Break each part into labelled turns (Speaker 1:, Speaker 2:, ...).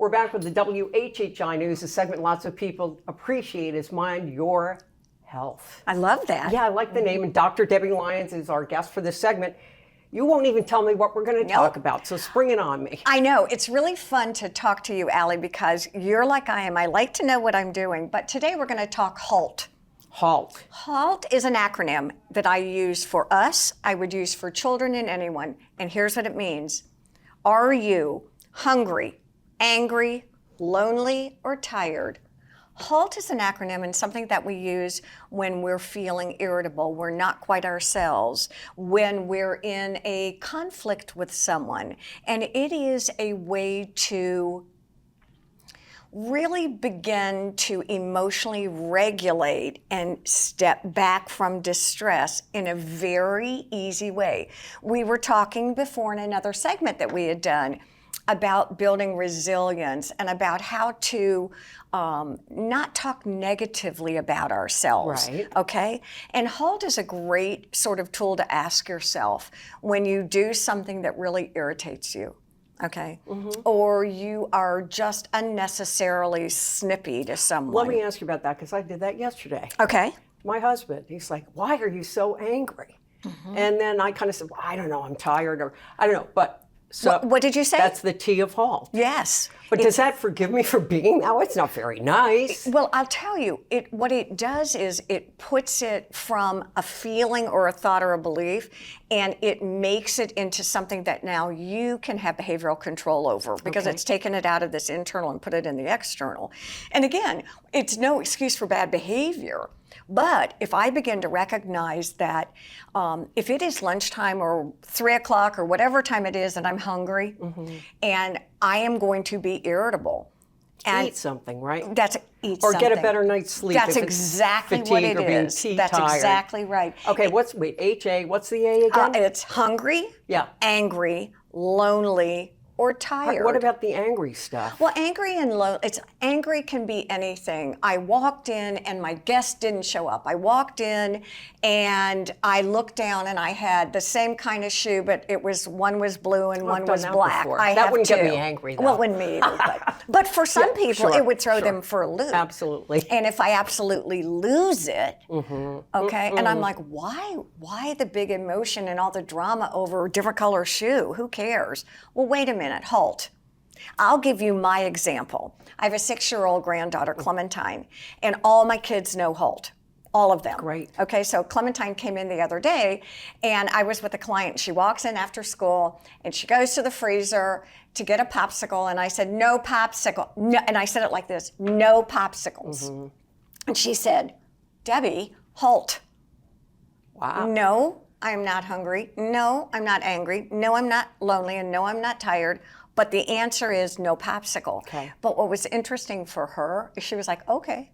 Speaker 1: We're back with the WHHI News, a segment lots of people appreciate is Mind Your Health.
Speaker 2: I love that.
Speaker 1: Yeah, I like the name. And Dr. Debi Lynes is our guest for this segment. You won't even tell me what we're going to talk about, so spring it on me.
Speaker 2: I know. It's really fun to talk to you, Allie, because you're like I am. I like to know what I'm doing. But today we're going to talk HALT.
Speaker 1: HALT.
Speaker 2: HALT is an acronym that I use for us. I would use for children and anyone. And here's what it means. Are you hungry, angry, lonely, or tired? HALT is an acronym and something that we use when we're feeling irritable, we're not quite ourselves, when we're in a conflict with someone. And it is a way to really begin to emotionally regulate and step back from distress in a very easy way. We were talking before in another segment that we had done about building resilience and about how to not talk negatively about ourselves,
Speaker 1: right.
Speaker 2: Okay? And HALT is a great sort of tool to ask yourself when you do something that really irritates you, okay? Or you are just unnecessarily snippy to someone.
Speaker 1: Let me ask you about that, because I did that yesterday.
Speaker 2: Okay.
Speaker 1: My husband, he's like, why are you so angry? And then I kind of said, well, I don't know, I'm tired, or I don't know, but so
Speaker 2: What did you say?
Speaker 1: That's the T of HALT.
Speaker 2: Yes.
Speaker 1: But does that forgive me for being that way? It's not very nice.
Speaker 2: Well, I'll tell you, what it does is it puts it from a feeling or a thought or a belief, and it makes it into something that now you can have behavioral control over, because it's taken it out of this internal and put it in the external. And again, it's no excuse for bad behavior. But if I begin to recognize that if it is lunchtime or 3 o'clock or whatever time it is and I'm hungry and I am going to be irritable. And
Speaker 1: eat something, right?
Speaker 2: Eat
Speaker 1: or
Speaker 2: something.
Speaker 1: Get a better night's sleep.
Speaker 2: That's
Speaker 1: if
Speaker 2: exactly
Speaker 1: it's
Speaker 2: what
Speaker 1: fatigue
Speaker 2: it
Speaker 1: or being
Speaker 2: is.
Speaker 1: tea
Speaker 2: That's
Speaker 1: tired.
Speaker 2: exactly right.
Speaker 1: Okay, what's the A again?
Speaker 2: It's hungry, angry, lonely, or tired.
Speaker 1: What about the angry stuff?
Speaker 2: Well, angry and angry can be anything. I walked in and my guest didn't show up. I walked in and I looked down and I had the same kind of shoe, but one was blue and one was black.
Speaker 1: That wouldn't get me angry, though.
Speaker 2: Well, it wouldn't me either. But for some people, it would throw them for a loop.
Speaker 1: Absolutely.
Speaker 2: And if I absolutely lose it, okay, and I'm like, why the big emotion and all the drama over a different color shoe? Who cares? Well, wait a minute, HALT. I'll give you my example. I have a 6-year-old granddaughter, Clementine, and all my kids know HALT. All of them.
Speaker 1: Great.
Speaker 2: Okay, so Clementine came in the other day, and I was with a client. She walks in after school, and she goes to the freezer to get a popsicle, and I said, no popsicle. No, and I said it like this, no popsicles. And she said, Debbie, HALT.
Speaker 1: Wow.
Speaker 2: No, I'm not hungry. No, I'm not angry. No, I'm not lonely, and no, I'm not tired. But the answer is no popsicle.
Speaker 1: Okay.
Speaker 2: But what was interesting for her is she was like, okay.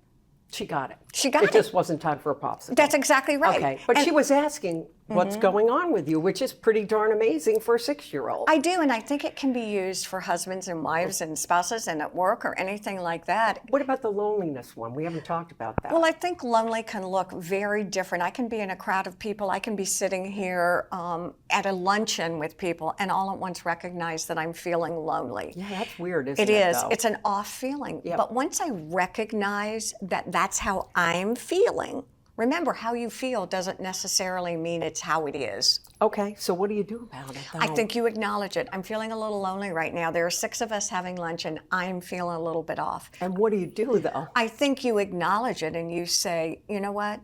Speaker 1: She got it.
Speaker 2: She got it.
Speaker 1: It just wasn't time for a popsicle.
Speaker 2: That's exactly right.
Speaker 1: Okay, but she was asking what's going on with you, which is pretty darn amazing for a 6-year-old.
Speaker 2: I do, and I think it can be used for husbands and wives and spouses and at work or anything like that.
Speaker 1: What about the loneliness one? We haven't talked about that.
Speaker 2: Well, I think lonely can look very different. I can be in a crowd of people. I can be sitting here at a luncheon with people and all at once recognize that I'm feeling lonely.
Speaker 1: Yeah, that's weird, isn't it?
Speaker 2: It is.
Speaker 1: Though?
Speaker 2: It's an off feeling.
Speaker 1: Yep.
Speaker 2: But once I recognize that that's how I'm feeling, remember, how you feel doesn't necessarily mean it's how it is.
Speaker 1: Okay, so what do you do about it, though?
Speaker 2: I think you acknowledge it. I'm feeling a little lonely right now. There are 6 of us having lunch, and I'm feeling a little bit off.
Speaker 1: And what do you do, though?
Speaker 2: I think you acknowledge it and you say, you know what?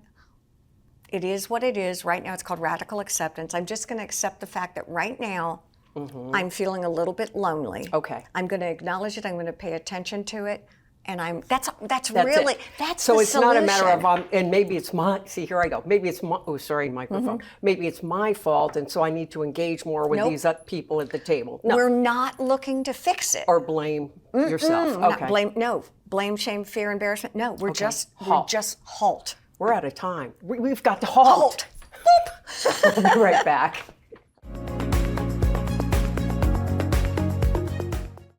Speaker 2: It is what it is. Right now, it's called radical acceptance. I'm just going to accept the fact that right now, I'm feeling a little bit lonely.
Speaker 1: Okay.
Speaker 2: I'm going to acknowledge it. I'm going to pay attention to it. And that's
Speaker 1: really
Speaker 2: it. That's
Speaker 1: so
Speaker 2: the
Speaker 1: it's
Speaker 2: solution.
Speaker 1: not a matter of and maybe it's my here I go. Maybe it's my microphone. Maybe it's my fault, and so I need to engage more with these people at the table. No.
Speaker 2: We're not looking to fix it.
Speaker 1: Or blame yourself.
Speaker 2: Not blame, shame, fear, embarrassment. No, we're just HALT.
Speaker 1: We're out of time. We've got to HALT.
Speaker 2: HALT.
Speaker 1: We'll be right back.